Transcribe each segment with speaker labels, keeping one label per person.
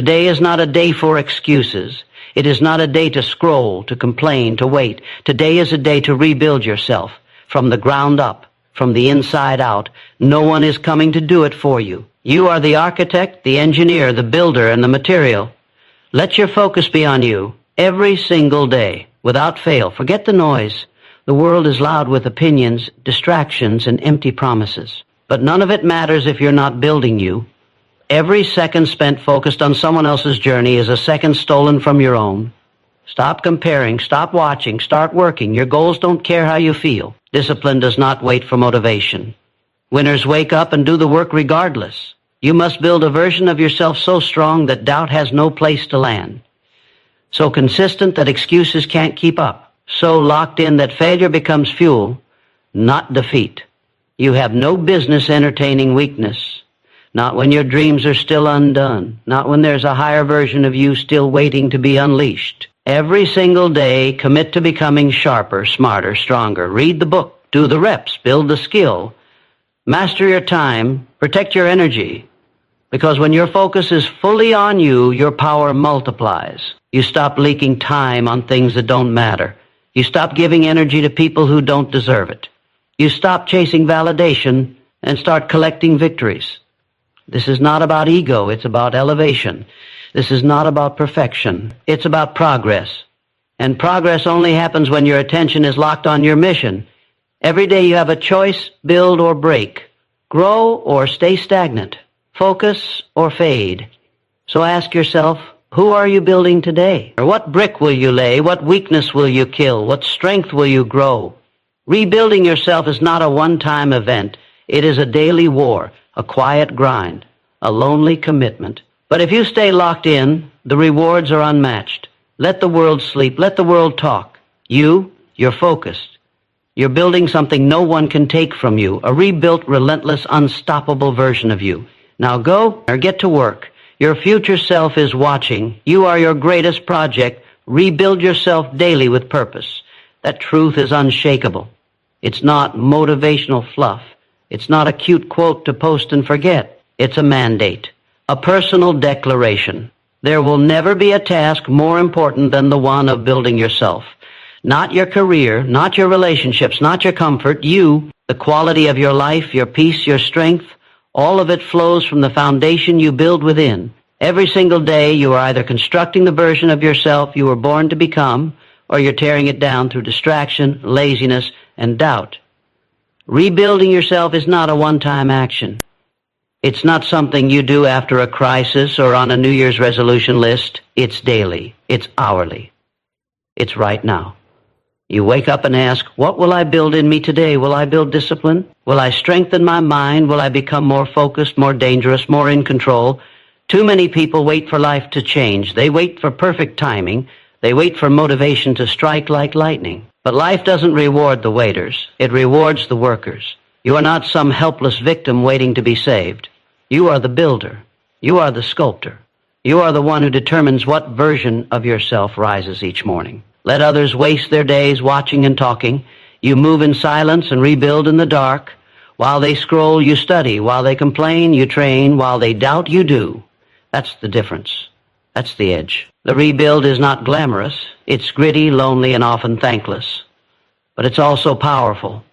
Speaker 1: Today is not a day for excuses. It is not a day to scroll, to complain, to wait. Today is a day to rebuild yourself from the ground up, from the inside out. No one is coming to do it for you. You are the architect, the engineer, the builder, and the material. Let your focus be on you every single day, without fail. Forget the noise. The world is loud with opinions, distractions, and empty promises. But none of it matters if you're not building you. Every second spent focused on someone else's journey is a second stolen from your own. Stop comparing, stop watching, start working. Your goals don't care how you feel. Discipline does not wait for motivation. Winners wake up and do the work regardless. You must build a version of yourself so strong that doubt has no place to land. So consistent that excuses can't keep up. So locked in that failure becomes fuel, not defeat. You have no business entertaining weakness. Not when your dreams are still undone. Not when there's a higher version of you still waiting to be unleashed. Every single day, commit to becoming sharper, smarter, stronger. Read the book, do the reps, build the skill. Master your time, protect your energy. Because when your focus is fully on you, your power multiplies. You stop leaking time on things that don't matter. You stop giving energy to people who don't deserve it. You stop chasing validation and start collecting victories. This is not about ego, it's about elevation. This is not about perfection, it's about progress. And progress only happens when your attention is locked on your mission. Every day you have a choice, build or break, grow or stay stagnant, focus or fade. So ask yourself, who are you building today? Or what brick will you lay? What weakness will you kill? What strength will you grow? Rebuilding yourself is not a one-time event. It is a daily war, a quiet grind, a lonely commitment. But if you stay locked in, the rewards are unmatched. Let the world sleep. Let the world talk. You're focused. You're building something no one can take from you, a rebuilt, relentless, unstoppable version of you. Now go or get to work. Your future self is watching. You are your greatest project. Rebuild yourself daily with purpose. That truth is unshakable. It's not motivational fluff. It's not a cute quote to post and forget. It's a mandate, a personal declaration. There will never be a task more important than the one of building yourself. Not your career, not your relationships, not your comfort. You, the quality of your life, your peace, your strength, all of it flows from the foundation you build within. Every single day you are either constructing the version of yourself you were born to become, or you're tearing it down through distraction, laziness, and doubt. Rebuilding yourself is not a one-time action. It's not something you do after a crisis or on a New Year's resolution list. It's daily. It's hourly. It's right now. You wake up and ask, what will I build in me today? Will I build discipline? Will I strengthen my mind? Will I become more focused, more dangerous, more in control? Too many people wait for life to change. They wait for perfect timing. They wait for motivation to strike like lightning. But life doesn't reward the waiters. It rewards the workers. You are not some helpless victim waiting to be saved. You are the builder. You are the sculptor. You are the one who determines what version of yourself rises each morning. Let others waste their days watching and talking. You move in silence and rebuild in the dark. While they scroll, you study. While they complain, you train. While they doubt, you do. That's the difference. That's the edge. The rebuild is not glamorous. It's gritty, lonely, and often thankless. But it's also powerful.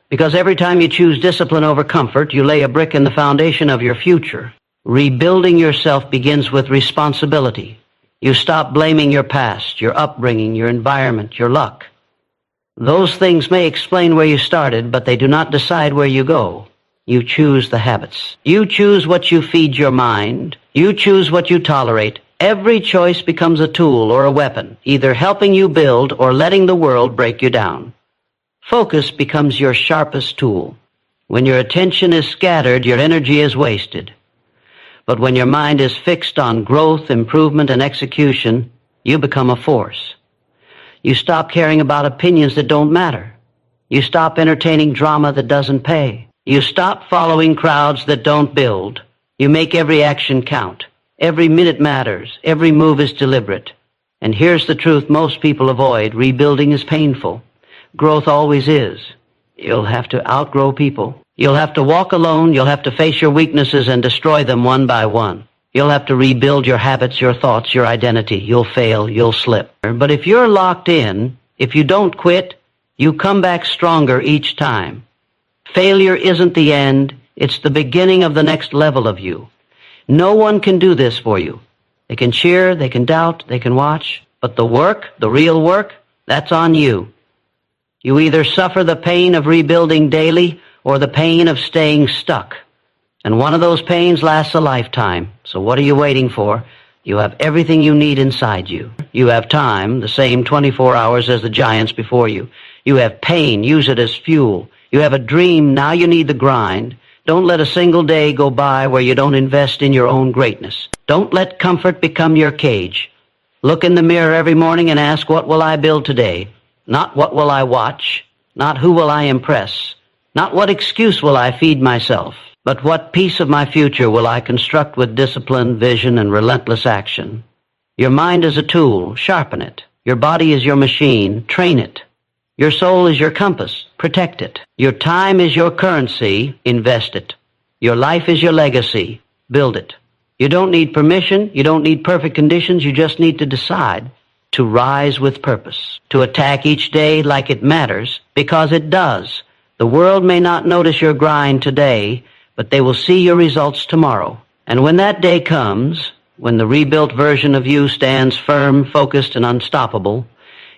Speaker 1: Because every time you choose discipline over comfort, you lay a brick in the foundation of your future. Rebuilding yourself begins with responsibility. You stop blaming your past, your upbringing, your environment, your luck. Those things may explain where you started, but they do not decide where you go. You choose the habits. You choose what you feed your mind. You choose what you tolerate. Every choice becomes a tool or a weapon, either helping you build or letting the world break you down. Focus becomes your sharpest tool. When your attention is scattered, your energy is wasted. But when your mind is fixed on growth, improvement, and execution, you become a force. You stop caring about opinions that don't matter. You stop entertaining drama that doesn't pay. You stop following crowds that don't build. You make every action count. Every minute matters. Every move is deliberate. And here's the truth most people avoid. Rebuilding is painful. Growth always is. You'll have to outgrow people. You'll have to walk alone. You'll have to face your weaknesses and destroy them one by one. You'll have to rebuild your habits, your thoughts, your identity. You'll fail, you'll slip. But if you're locked in, if you don't quit, you come back stronger each time. Failure isn't the end, it's the beginning of the next level of you. No one can do this for you. They can cheer, they can doubt, they can watch, but the work, the real work, that's on you. You either suffer the pain of rebuilding daily or the pain of staying stuck. And one of those pains lasts a lifetime. So what are you waiting for? You have everything you need inside you. You have time, the same 24 hours as the giants before you. You have pain, use it as fuel. You have a dream, now you need the grind. Don't let a single day go by where you don't invest in your own greatness. Don't let comfort become your cage. Look in the mirror every morning and ask, what will I build today? Not what will I watch, not who will I impress, not what excuse will I feed myself, but what piece of my future will I construct with discipline, vision, and relentless action. Your mind is a tool, sharpen it. Your body is your machine, train it. Your soul is your compass, protect it. Your time is your currency, invest it. Your life is your legacy, build it. You don't need permission, you don't need perfect conditions, you just need to decide to rise with purpose, to attack each day like it matters, because it does. The world may not notice your grind today, but they will see your results tomorrow. And when that day comes, when the rebuilt version of you stands firm, focused, and unstoppable,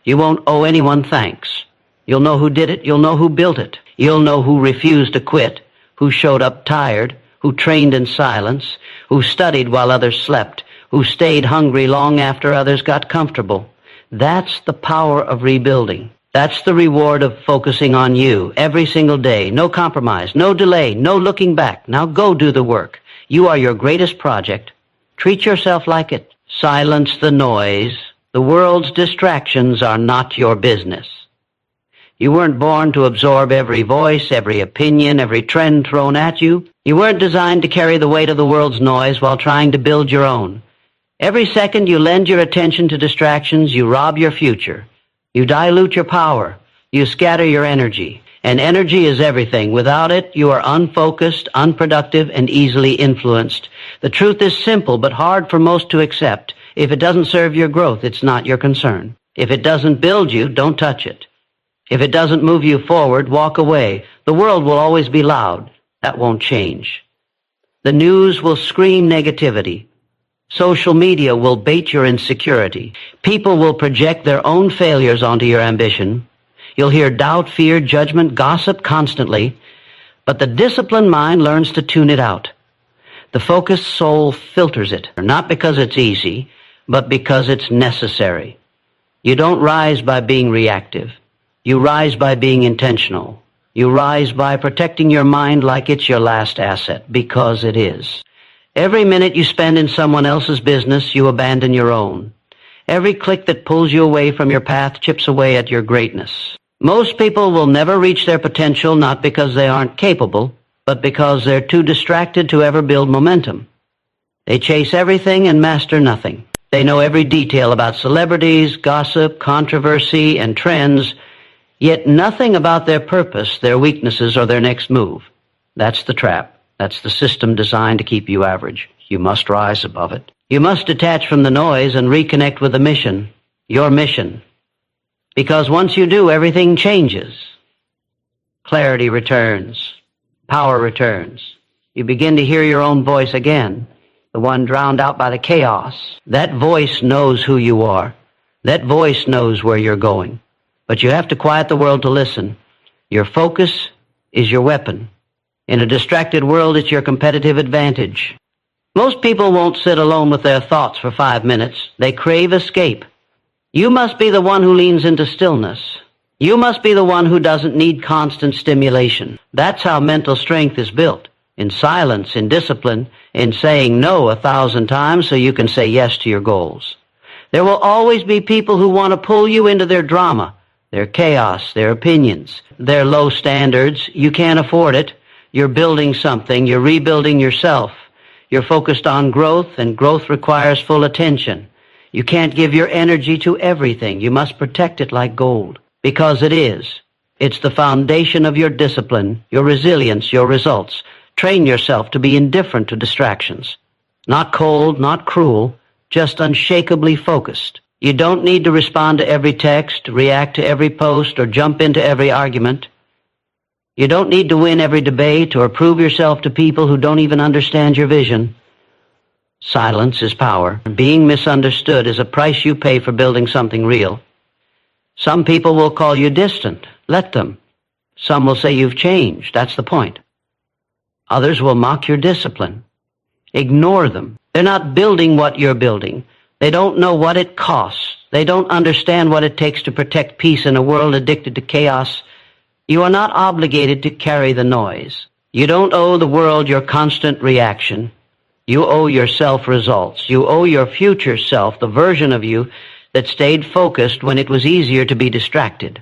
Speaker 1: you won't owe anyone thanks. You'll know who did it, you'll know who built it. You'll know who refused to quit, who showed up tired, who trained in silence, who studied while others slept, who stayed hungry long after others got comfortable. That's the power of rebuilding. That's the reward of focusing on you every single day. No compromise, no delay, no looking back. Now go do the work. You are your greatest project. Treat yourself like it. Silence the noise. The world's distractions are not your business. You weren't born to absorb every voice, every opinion, every trend thrown at you. You weren't designed to carry the weight of the world's noise while trying to build your own. Every second you lend your attention to distractions, you rob your future. You dilute your power. You scatter your energy. And energy is everything. Without it, you are unfocused, unproductive, and easily influenced. The truth is simple but hard for most to accept. If it doesn't serve your growth, it's not your concern. If it doesn't build you, don't touch it. If it doesn't move you forward, walk away. The world will always be loud. That won't change. The news will scream negativity. Social media will bait your insecurity. People will project their own failures onto your ambition. You'll hear doubt, fear, judgment, gossip constantly. But the disciplined mind learns to tune it out. The focused soul filters it, not because it's easy, but because it's necessary. You don't rise by being reactive. You rise by being intentional. You rise by protecting your mind like it's your last asset, because it is. Every minute you spend in someone else's business, you abandon your own. Every click that pulls you away from your path chips away at your greatness. Most people will never reach their potential not because they aren't capable, but because they're too distracted to ever build momentum. They chase everything and master nothing. They know every detail about celebrities, gossip, controversy, and trends, yet nothing about their purpose, their weaknesses, or their next move. That's the trap. That's the system designed to keep you average. You must rise above it. You must detach from the noise and reconnect with the mission, your mission. Because once you do, everything changes. Clarity returns. Power returns. You begin to hear your own voice again, the one drowned out by the chaos. That voice knows who you are. That voice knows where you're going. But you have to quiet the world to listen. Your focus is your weapon. In a distracted world, it's your competitive advantage. Most people won't sit alone with their thoughts for 5 minutes. They crave escape. You must be the one who leans into stillness. You must be the one who doesn't need constant stimulation. That's how mental strength is built. In silence, in discipline, in saying no 1,000 times so you can say yes to your goals. There will always be people who want to pull you into their drama, their chaos, their opinions, their low standards. You can't afford it. You're building something. You're rebuilding yourself. You're focused on growth, and growth requires full attention. You can't give your energy to everything. You must protect it like gold, because it is. It's the foundation of your discipline, your resilience, your results. Train yourself to be indifferent to distractions. Not cold, not cruel, just unshakably focused. You don't need to respond to every text, react to every post, or jump into every argument. You don't need to win every debate or prove yourself to people who don't even understand your vision. Silence is power. Being misunderstood is a price you pay for building something real. Some people will call you distant. Let them. Some will say you've changed. That's the point. Others will mock your discipline. Ignore them. They're not building what you're building. They don't know what it costs. They don't understand what it takes to protect peace in a world addicted to chaos. You are not obligated to carry the noise. You don't owe the world your constant reaction. You owe yourself results. You owe your future self the version of you that stayed focused when it was easier to be distracted.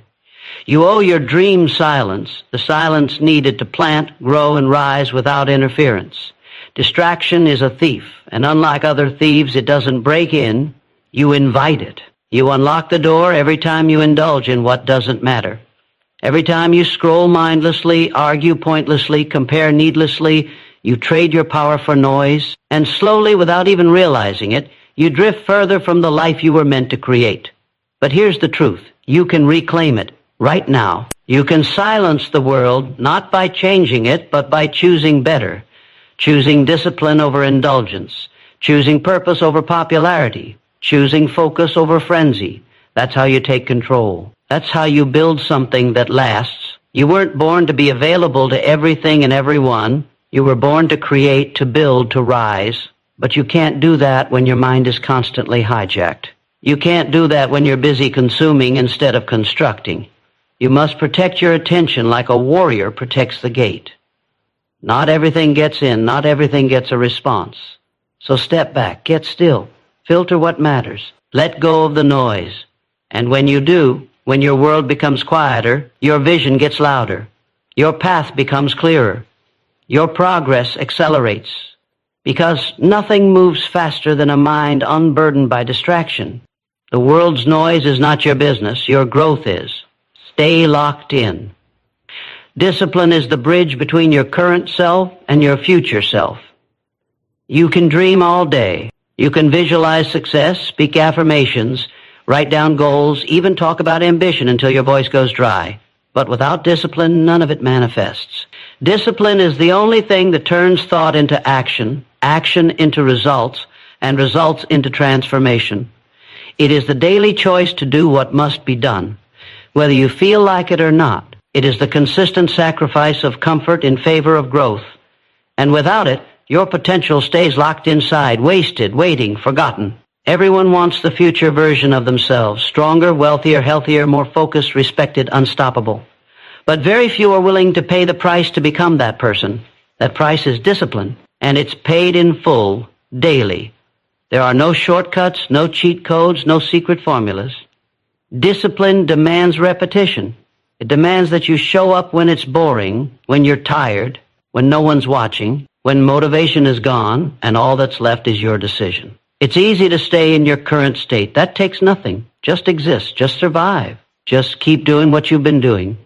Speaker 1: You owe your dream silence, the silence needed to plant, grow, and rise without interference. Distraction is a thief, and unlike other thieves, it doesn't break in. You invite it. You unlock the door every time you indulge in what doesn't matter. Every time you scroll mindlessly, argue pointlessly, compare needlessly, you trade your power for noise, and slowly, without even realizing it, you drift further from the life you were meant to create. But here's the truth. You can reclaim it right now. You can silence the world, not by changing it, but by choosing better. Choosing discipline over indulgence. Choosing purpose over popularity. Choosing focus over frenzy. That's how you take control. That's how you build something that lasts. You weren't born to be available to everything and everyone. You were born to create, to build, to rise. But you can't do that when your mind is constantly hijacked. You can't do that when you're busy consuming instead of constructing. You must protect your attention like a warrior protects the gate. Not everything gets in, not everything gets a response. So step back, get still, filter what matters, let go of the noise. And when you do, when your world becomes quieter, your vision gets louder. Your path becomes clearer. Your progress accelerates. Because nothing moves faster than a mind unburdened by distraction. The world's noise is not your business, your growth is. Stay locked in. Discipline is the bridge between your current self and your future self. You can dream all day. You can visualize success, speak affirmations, write down goals, even talk about ambition until your voice goes dry. But without discipline, none of it manifests. Discipline is the only thing that turns thought into action, action into results, and results into transformation. It is the daily choice to do what must be done, whether you feel like it or not. It is the consistent sacrifice of comfort in favor of growth. And without it, your potential stays locked inside, wasted, waiting, forgotten. Everyone wants the future version of themselves, stronger, wealthier, healthier, more focused, respected, unstoppable. But very few are willing to pay the price to become that person. That price is discipline, and it's paid in full, daily. There are no shortcuts, no cheat codes, no secret formulas. Discipline demands repetition. It demands that you show up when it's boring, when you're tired, when no one's watching, when motivation is gone, and all that's left is your decision. It's easy to stay in your current state. That takes nothing. Just exist. Just survive. Just keep doing what you've been doing,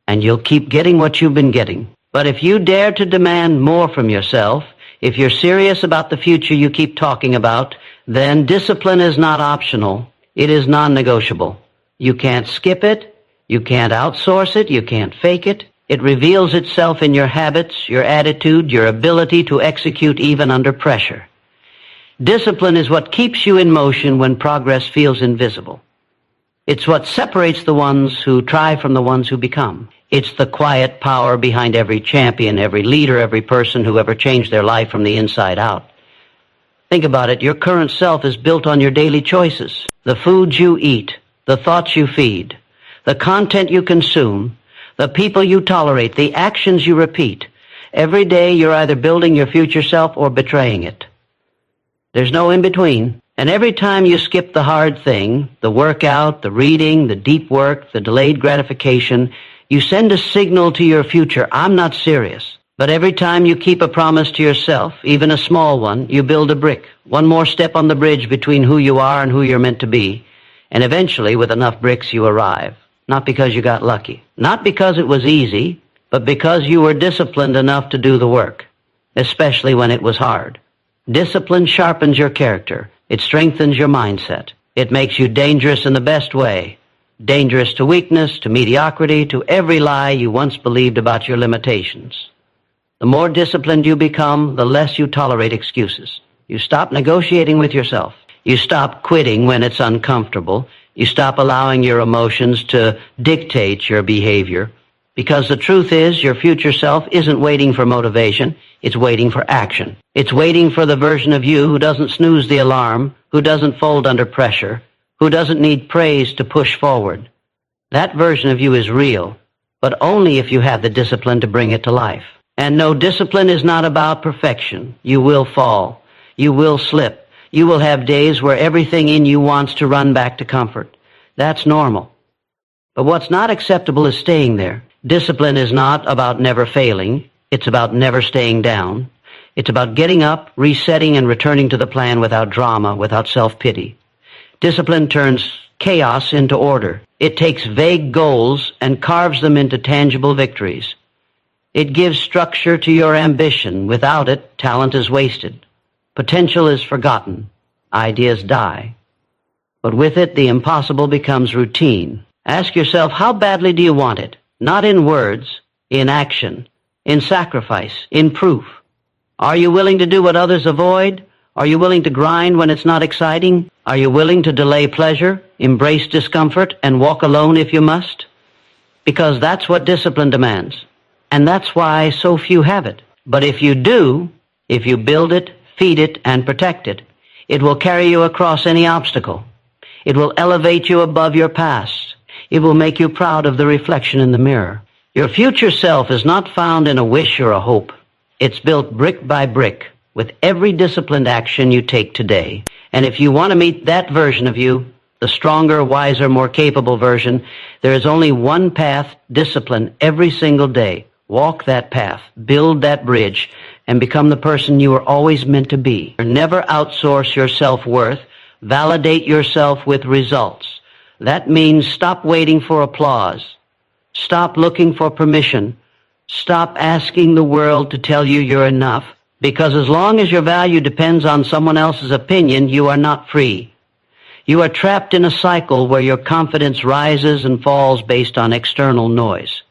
Speaker 1: and you'll keep getting what you've been getting. But if you dare to demand more from yourself, if you're serious about the future you keep talking about, then discipline is not optional. It is non-negotiable. You can't skip it. You can't outsource it. You can't fake it. It reveals itself in your habits, your attitude, your ability to execute even under pressure. Discipline is what keeps you in motion when progress feels invisible. It's what separates the ones who try from the ones who become. It's the quiet power behind every champion, every leader, every person who ever changed their life from the inside out. Think about it. Your current self is built on your daily choices. The foods you eat, the thoughts you feed, the content you consume, the people you tolerate, the actions you repeat. Every day you're either building your future self or betraying it. There's no in-between. And every time you skip the hard thing, the workout, the reading, the deep work, the delayed gratification, you send a signal to your future, I'm not serious. But every time you keep a promise to yourself, even a small one, you build a brick, one more step on the bridge between who you are and who you're meant to be. And eventually, with enough bricks, you arrive. Not because you got lucky. Not because it was easy, but because you were disciplined enough to do the work, especially when it was hard. Discipline sharpens your character. It strengthens your mindset. It makes you dangerous in the best way. Dangerous to weakness, to mediocrity, to every lie you once believed about your limitations. The more disciplined you become, the less you tolerate excuses. You stop negotiating with yourself. You stop quitting when it's uncomfortable. You stop allowing your emotions to dictate your behavior. Because the truth is, your future self isn't waiting for motivation. It's waiting for action. It's waiting for the version of you who doesn't snooze the alarm, who doesn't fold under pressure, who doesn't need praise to push forward. That version of you is real, but only if you have the discipline to bring it to life. And no, discipline is not about perfection. You will fall. You will slip. You will have days where everything in you wants to run back to comfort. That's normal. But what's not acceptable is staying there. Discipline is not about never failing. It's about never staying down. It's about getting up, resetting, and returning to the plan without drama, without self-pity. Discipline turns chaos into order. It takes vague goals and carves them into tangible victories. It gives structure to your ambition. Without it, talent is wasted. Potential is forgotten. Ideas die. But with it, the impossible becomes routine. Ask yourself, how badly do you want it? Not in words, in action, in sacrifice, in proof. Are you willing to do what others avoid? Are you willing to grind when it's not exciting? Are you willing to delay pleasure, embrace discomfort, and walk alone if you must? Because that's what discipline demands. And that's why so few have it. But if you do, if you build it, feed it, and protect it, it will carry you across any obstacle. It will elevate you above your past. It will make you proud of the reflection in the mirror. Your future self is not found in a wish or a hope. It's built brick by brick with every disciplined action you take today. And if you want to meet that version of you, the stronger, wiser, more capable version, there is only one path: discipline every single day. Walk that path, build that bridge, and become the person you were always meant to be. Never outsource your self-worth. Validate yourself with results. That means stop waiting for applause. Stop looking for permission. Stop asking the world to tell you you're enough. Because as long as your value depends on someone else's opinion, you are not free. You are trapped in a cycle where your confidence rises and falls based on external noise.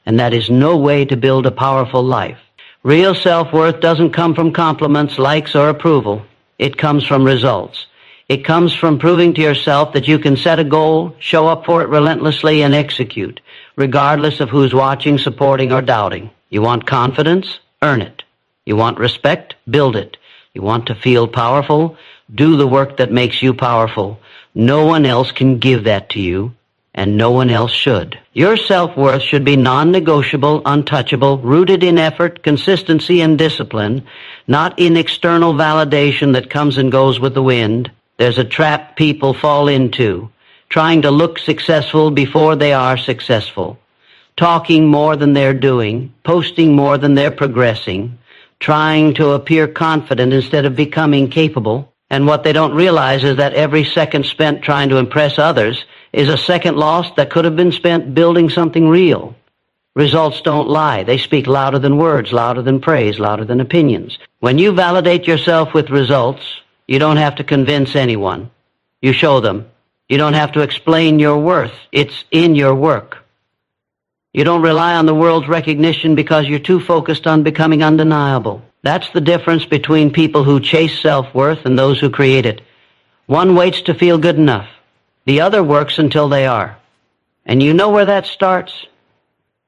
Speaker 1: And that is no way to build a powerful life. Real self-worth doesn't come from compliments, likes, or approval. It comes from results. It comes from proving to yourself that you can set a goal, show up for it relentlessly, and execute, regardless of who's watching, supporting, or doubting. You want confidence? Earn it. You want respect? Build it. You want to feel powerful? Do the work that makes you powerful. No one else can give that to you, and no one else should. Your self-worth should be non-negotiable, untouchable, rooted in effort, consistency, and discipline, not in external validation that comes and goes with the wind. There's a trap people fall into, trying to look successful before they are successful, talking more than they're doing, posting more than they're progressing, trying to appear confident instead of becoming capable. And what they don't realize is that every second spent trying to impress others is a second lost that could have been spent building something real. Results don't lie. They speak louder than words, louder than praise, louder than opinions. When you validate yourself with results, you don't have to convince anyone. You show them. You don't have to explain your worth. It's in your work. You don't rely on the world's recognition because you're too focused on becoming undeniable. That's the difference between people who chase self-worth and those who create it. One waits to feel good enough. The other works until they are. And you know where that starts?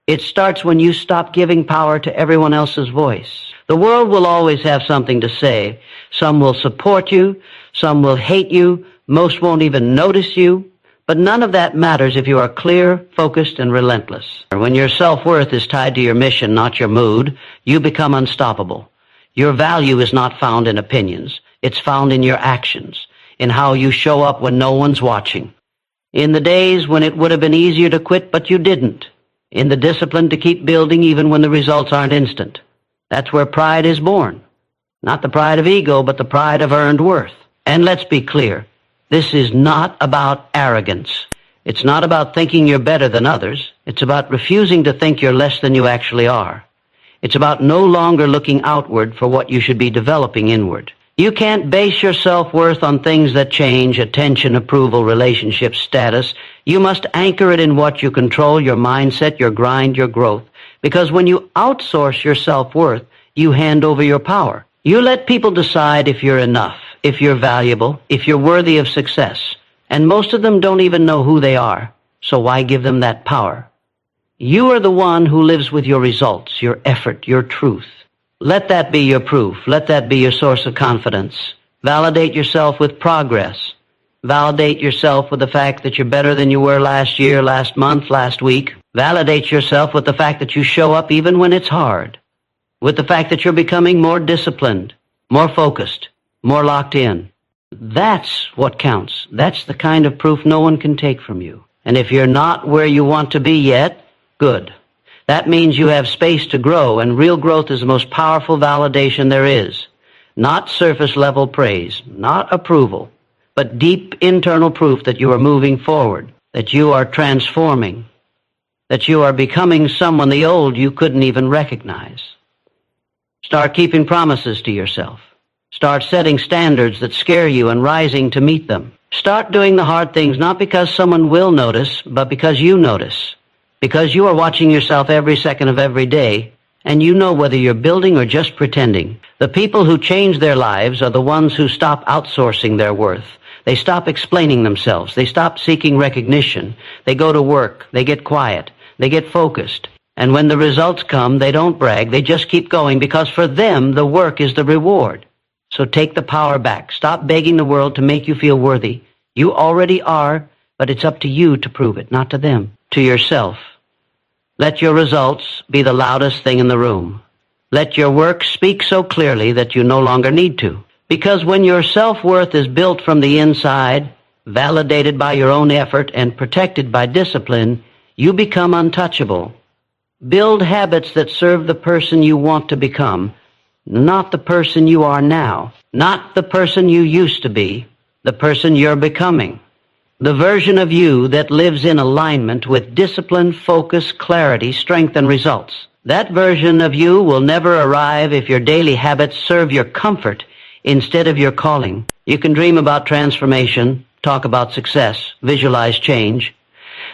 Speaker 1: It starts when you stop giving power to everyone else's voice. The world will always have something to say. Some will support you. Some will hate you. Most won't even notice you. But none of that matters if you are clear, focused, and relentless. When your self-worth is tied to your mission, not your mood, you become unstoppable. Your value is not found in opinions. It's found in your actions, in how you show up when no one's watching. In the days when it would have been easier to quit, but you didn't. In the discipline to keep building even when the results aren't instant. That's where pride is born. Not the pride of ego, but the pride of earned worth. And let's be clear. This is not about arrogance. It's not about thinking you're better than others. It's about refusing to think you're less than you actually are. It's about no longer looking outward for what you should be developing inward. You can't base your self-worth on things that change: attention, approval, relationship status. You must anchor it in what you control: your mindset, your grind, your growth. Because when you outsource your self-worth, you hand over your power. You let people decide if you're enough, if you're valuable, if you're worthy of success. And most of them don't even know who they are. So why give them that power? You are the one who lives with your results, your effort, your truth. Let that be your proof. Let that be your source of confidence. Validate yourself with progress. Validate yourself with the fact that you're better than you were last year, last month, last week. Validate yourself with the fact that you show up even when it's hard. With the fact that you're becoming more disciplined, more focused, more locked in. That's what counts. That's the kind of proof no one can take from you. And if you're not where you want to be yet, good. That means you have space to grow, and real growth is the most powerful validation there is. Not surface-level praise, not approval, but deep internal proof that you are moving forward, that you are transforming, that you are becoming someone the old you couldn't even recognize. Start keeping promises to yourself. Start setting standards that scare you and rising to meet them. Start doing the hard things not because someone will notice, but because you notice. Because you are watching yourself every second of every day, and you know whether you're building or just pretending. The people who change their lives are the ones who stop outsourcing their worth. They stop explaining themselves. They stop seeking recognition. They go to work. They get quiet. They get focused. And when the results come, they don't brag. They just keep going, because for them, the work is the reward. So take the power back. Stop begging the world to make you feel worthy. You already are, but it's up to you to prove it, not to them, to yourself. Let your results be the loudest thing in the room. Let your work speak so clearly that you no longer need to. Because when your self-worth is built from the inside, validated by your own effort, and protected by discipline, you become untouchable. Build habits that serve the person you want to become, not the person you are now, not the person you used to be, the person you're becoming. The version of you that lives in alignment with discipline, focus, clarity, strength, and results. That version of you will never arrive if your daily habits serve your comfort instead of your calling. You can dream about transformation, talk about success, visualize change.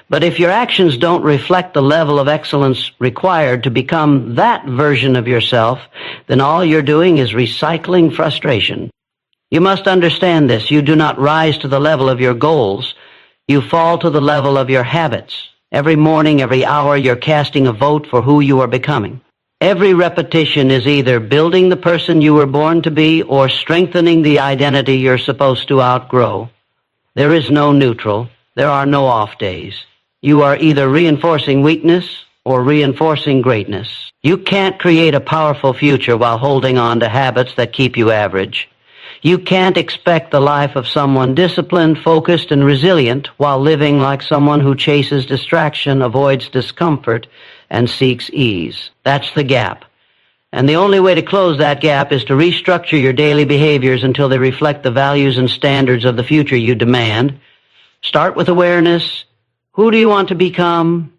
Speaker 1: But if your actions don't reflect the level of excellence required to become that version of yourself, then all you're doing is recycling frustration. You must understand this. You do not rise to the level of your goals. You fall to the level of your habits. Every morning, every hour, you're casting a vote for who you are becoming. Every repetition is either building the person you were born to be or strengthening the identity you're supposed to outgrow. There is no neutral. There are no off days. You are either reinforcing weakness or reinforcing greatness. You can't create a powerful future while holding on to habits that keep you average. You can't expect the life of someone disciplined, focused, and resilient while living like someone who chases distraction, avoids discomfort, and seeks ease. That's the gap. And the only way to close that gap is to restructure your daily behaviors until they reflect the values and standards of the future you demand. Start with awareness. Who do you want to become?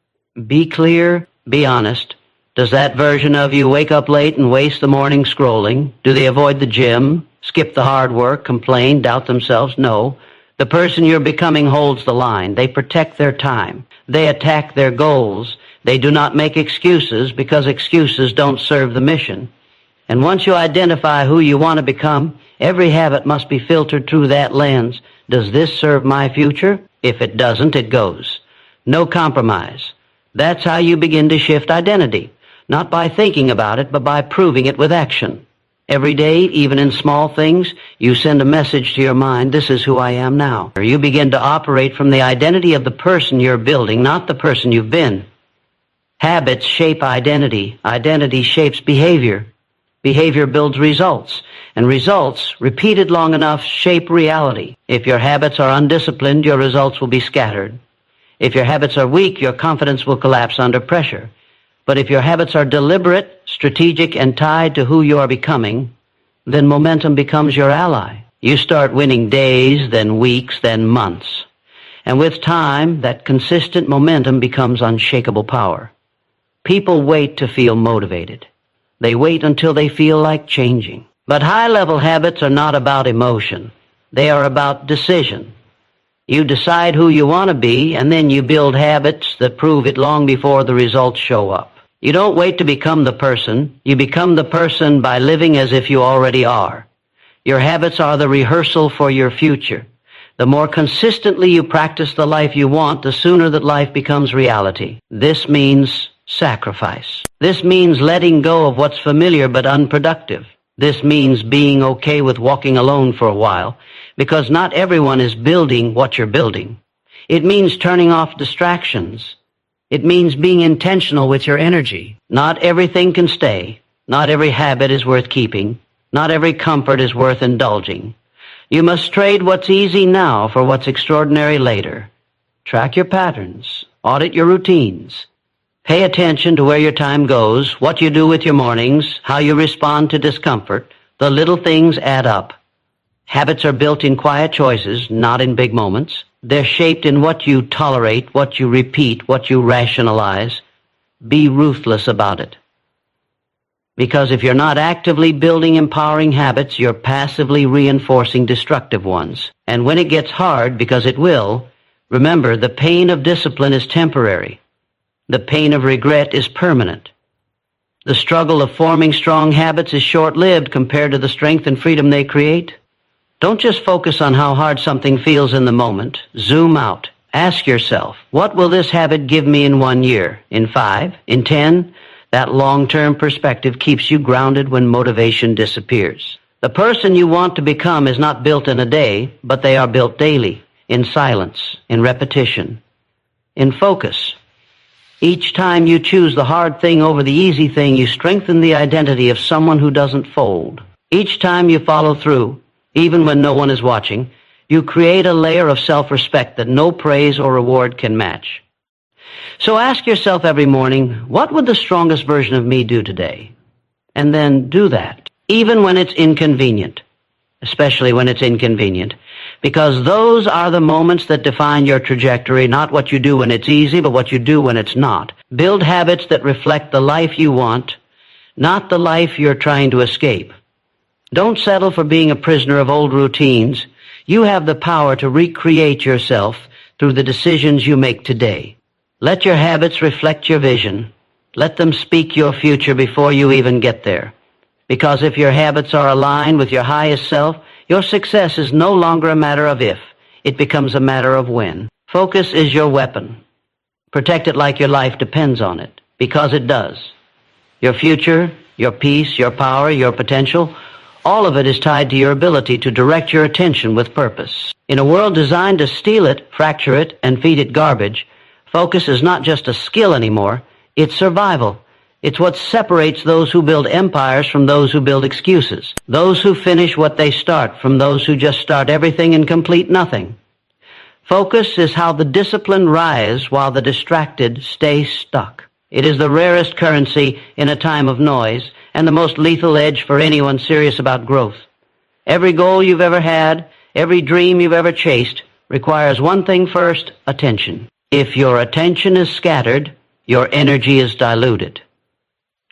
Speaker 1: Be clear. Be honest. Does that version of you wake up late and waste the morning scrolling? Do they avoid the gym? Skip the hard work, complain, doubt themselves? No. The person you're becoming holds the line. They protect their time. They attack their goals. They do not make excuses because excuses don't serve the mission. And once you identify who you want to become, every habit must be filtered through that lens. Does this serve my future? If it doesn't, it goes. No compromise. That's how you begin to shift identity. Not by thinking about it, but by proving it with action. Every day, even in small things, you send a message to your mind: this is who I am now. You begin to operate from the identity of the person you're building, not the person you've been. Habits shape identity. Identity shapes behavior. Behavior builds results. And results, repeated long enough, shape reality. If your habits are undisciplined, your results will be scattered. If your habits are weak, your confidence will collapse under pressure. But if your habits are deliberate, strategic, and tied to who you are becoming, then momentum becomes your ally. You start winning days, then weeks, then months. And with time, that consistent momentum becomes unshakable power. People wait to feel motivated. They wait until they feel like changing. But high-level habits are not about emotion. They are about decision. You decide who you want to be, and then you build habits that prove it long before the results show up. You don't wait to become the person. You become the person by living as if you already are. Your habits are the rehearsal for your future. The more consistently you practice the life you want, the sooner that life becomes reality. This means sacrifice. This means letting go of what's familiar but unproductive. This means being okay with walking alone for a while, because not everyone is building what you're building. It means turning off distractions. It means being intentional with your energy. Not everything can stay. Not every habit is worth keeping. Not every comfort is worth indulging. You must trade what's easy now for what's extraordinary later. Track your patterns. Audit your routines. Pay attention to where your time goes, what you do with your mornings, how you respond to discomfort. The little things add up. Habits are built in quiet choices, not in big moments. They're shaped in what you tolerate, what you repeat, what you rationalize. Be ruthless about it. Because if you're not actively building empowering habits, you're passively reinforcing destructive ones. And when it gets hard, because it will, remember the pain of discipline is temporary. The pain of regret is permanent. The struggle of forming strong habits is short-lived compared to the strength and freedom they create. Don't just focus on how hard something feels in the moment. Zoom out. Ask yourself, what will this habit give me in 1 year, in 5, in 10? That long-term perspective keeps you grounded when motivation disappears. The person you want to become is not built in a day, but they are built daily, in silence, in repetition, in focus. Each time you choose the hard thing over the easy thing, you strengthen the identity of someone who doesn't fold. Each time you follow through, even when no one is watching, you create a layer of self-respect that no praise or reward can match. So ask yourself every morning, what would the strongest version of me do today? And then do that, even when it's inconvenient, especially when it's inconvenient, because those are the moments that define your trajectory, not what you do when it's easy, but what you do when it's not. Build habits that reflect the life you want, not the life you're trying to escape. Don't settle for being a prisoner of old routines. You have the power to recreate yourself through the decisions you make today. Let your habits reflect your vision. Let them speak your future before you even get there. Because if your habits are aligned with your highest self, your success is no longer a matter of if. It becomes a matter of when. Focus is your weapon. Protect it like your life depends on it, because it does. Your future, your peace, your power, your potential, all of it is tied to your ability to direct your attention with purpose. In a world designed to steal it, fracture it, and feed it garbage, focus is not just a skill anymore, it's survival. It's what separates those who build empires from those who build excuses. Those who finish what they start from those who just start everything and complete nothing. Focus is how the disciplined rise while the distracted stay stuck. It is the rarest currency in a time of noise and the most lethal edge for anyone serious about growth. Every goal you've ever had, every dream you've ever chased requires one thing first, attention. If your attention is scattered, your energy is diluted.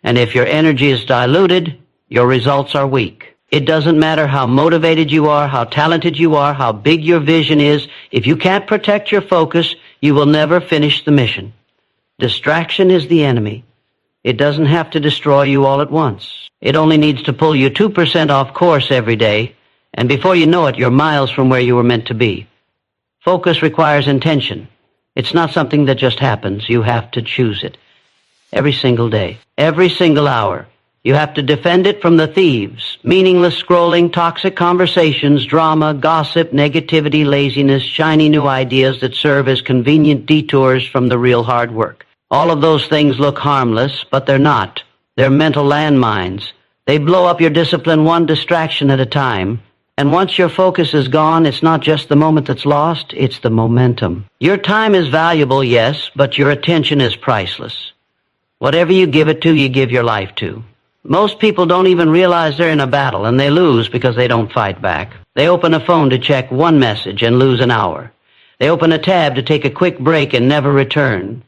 Speaker 1: And if your energy is diluted, your results are weak. It doesn't matter how motivated you are, how talented you are, how big your vision is. If you can't protect your focus, you will never finish the mission. Distraction is the enemy. It doesn't have to destroy you all at once. It only needs to pull you 2% off course every day, and before you know it, you're miles from where you were meant to be. Focus requires intention. It's not something that just happens. You have to choose it. Every single day, every single hour. You have to defend it from the thieves, meaningless scrolling, toxic conversations, drama, gossip, negativity, laziness, shiny new ideas that serve as convenient detours from the real hard work. All of those things look harmless, but they're not. They're mental landmines. They blow up your discipline one distraction at a time. And once your focus is gone, it's not just the moment that's lost, it's the momentum. Your time is valuable, yes, but your attention is priceless. Whatever you give it to, you give your life to. Most people don't even realize they're in a battle, and they lose because they don't fight back. They open a phone to check one message and lose an hour. They open a tab to take a quick break and never return.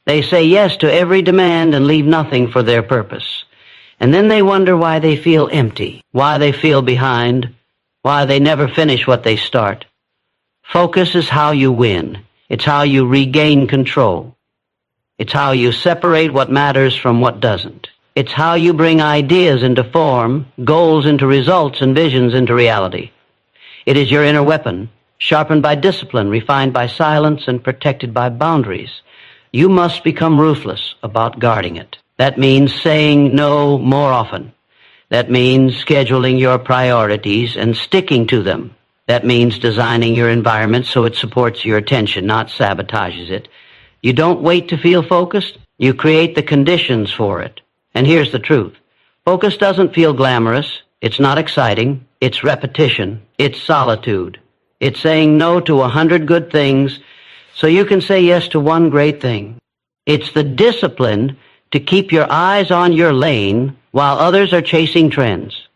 Speaker 1: They say yes to every demand and leave nothing for their purpose. And then they wonder why they feel empty, why they feel behind, why they never finish what they start. Focus is how you win. It's how you regain control. It's how you separate what matters from what doesn't. It's how you bring ideas into form, goals into results, and visions into reality. It is your inner weapon, sharpened by discipline, refined by silence, and protected by boundaries. You must become ruthless about guarding it. That means saying no more often. That means scheduling your priorities and sticking to them. That means designing your environment so it supports your attention, not sabotages it. You don't wait to feel focused. You create the conditions for it. And here's the truth. Focus doesn't feel glamorous. It's not exciting. It's repetition. It's solitude. It's saying no to 100 good things so you can say yes to one great thing. It's the discipline to keep your eyes on your lane while others are chasing trends.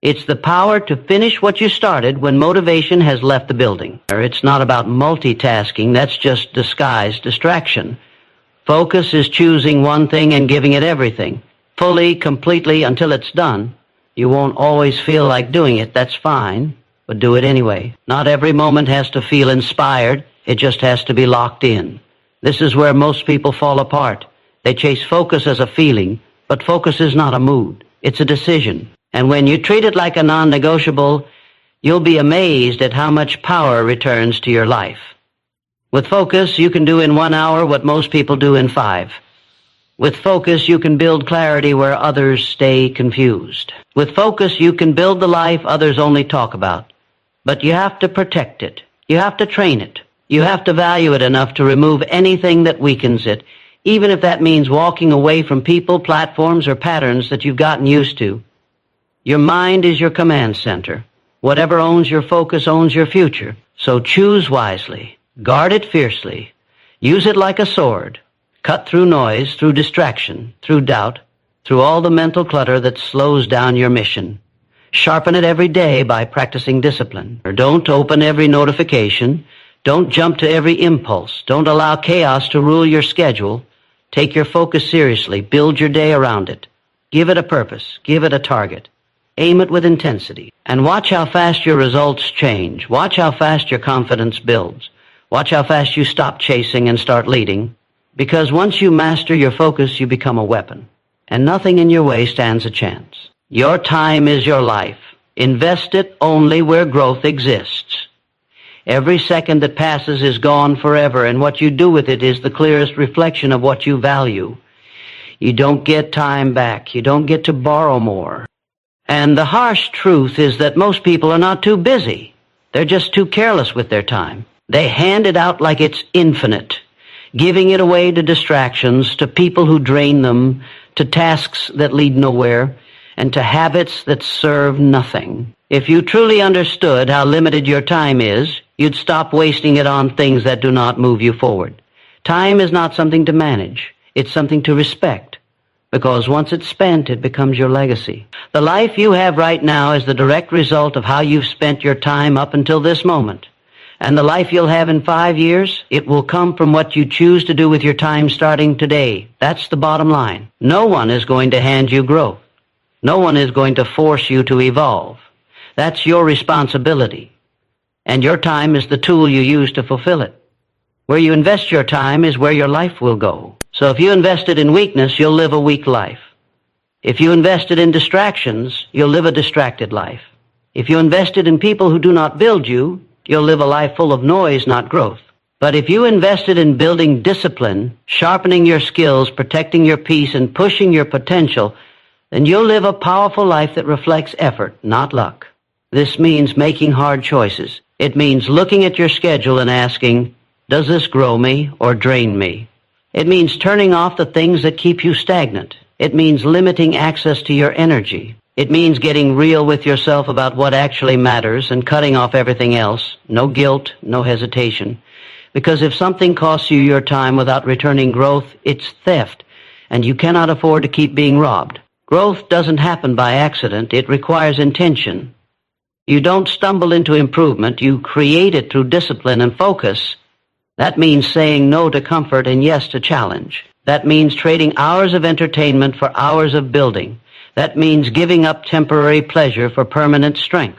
Speaker 1: It's the power to finish what you started when motivation has left the building. It's not about multitasking. That's just disguised distraction. Focus is choosing one thing and giving it everything, fully, completely, until it's done. You won't always feel like doing it. That's fine, but do it anyway. Not every moment has to feel inspired. It just has to be locked in. This is where most people fall apart. They chase focus as a feeling, but focus is not a mood. It's a decision. And when you treat it like a non-negotiable, you'll be amazed at how much power returns to your life. With focus, you can do in 1 hour what most people do in 5. With focus, you can build clarity where others stay confused. With focus, you can build the life others only talk about. But you have to protect it. You have to train it. You have to value it enough to remove anything that weakens it, even if that means walking away from people, platforms, or patterns that you've gotten used to. Your mind is your command center. Whatever owns your focus owns your future. So choose wisely. Guard it fiercely. Use it like a sword. Cut through noise, through distraction, through doubt, through all the mental clutter that slows down your mission. Sharpen it every day by practicing discipline. Or don't open every notification. Don't jump to every impulse. Don't allow chaos to rule your schedule. Take your focus seriously. Build your day around it. Give it a purpose. Give it a target. Aim it with intensity. And watch how fast your results change. Watch how fast your confidence builds. Watch how fast you stop chasing and start leading. Because once you master your focus, you become a weapon. And nothing in your way stands a chance. Your time is your life. Invest it only where growth exists. Every second that passes is gone forever, and what you do with it is the clearest reflection of what you value. You don't get time back. You don't get to borrow more. And the harsh truth is that most people are not too busy. They're just too careless with their time. They hand it out like it's infinite, giving it away to distractions, to people who drain them, to tasks that lead nowhere, and to habits that serve nothing. If you truly understood how limited your time is, you'd stop wasting it on things that do not move you forward. Time is not something to manage. It's something to respect. Because once it's spent, it becomes your legacy. The life you have right now is the direct result of how you've spent your time up until this moment. And the life you'll have in 5 years, it will come from what you choose to do with your time starting today. That's the bottom line. No one is going to hand you growth. No one is going to force you to evolve. That's your responsibility. And your time is the tool you use to fulfill it. Where you invest your time is where your life will go. So if you invest it in weakness, you'll live a weak life. If you invest it in distractions, you'll live a distracted life. If you invest it in people who do not build you, you'll live a life full of noise, not growth. But if you invest it in building discipline, sharpening your skills, protecting your peace, and pushing your potential, then you'll live a powerful life that reflects effort, not luck. This means making hard choices. It means looking at your schedule and asking, does this grow me or drain me? It means turning off the things that keep you stagnant. It means limiting access to your energy. It means getting real with yourself about what actually matters and cutting off everything else. No guilt, no hesitation. Because if something costs you your time without returning growth, it's theft, and you cannot afford to keep being robbed. Growth doesn't happen by accident. It requires intention. You don't stumble into improvement. You create it through discipline and focus. That means saying no to comfort and yes to challenge. That means trading hours of entertainment for hours of building. That means giving up temporary pleasure for permanent strength.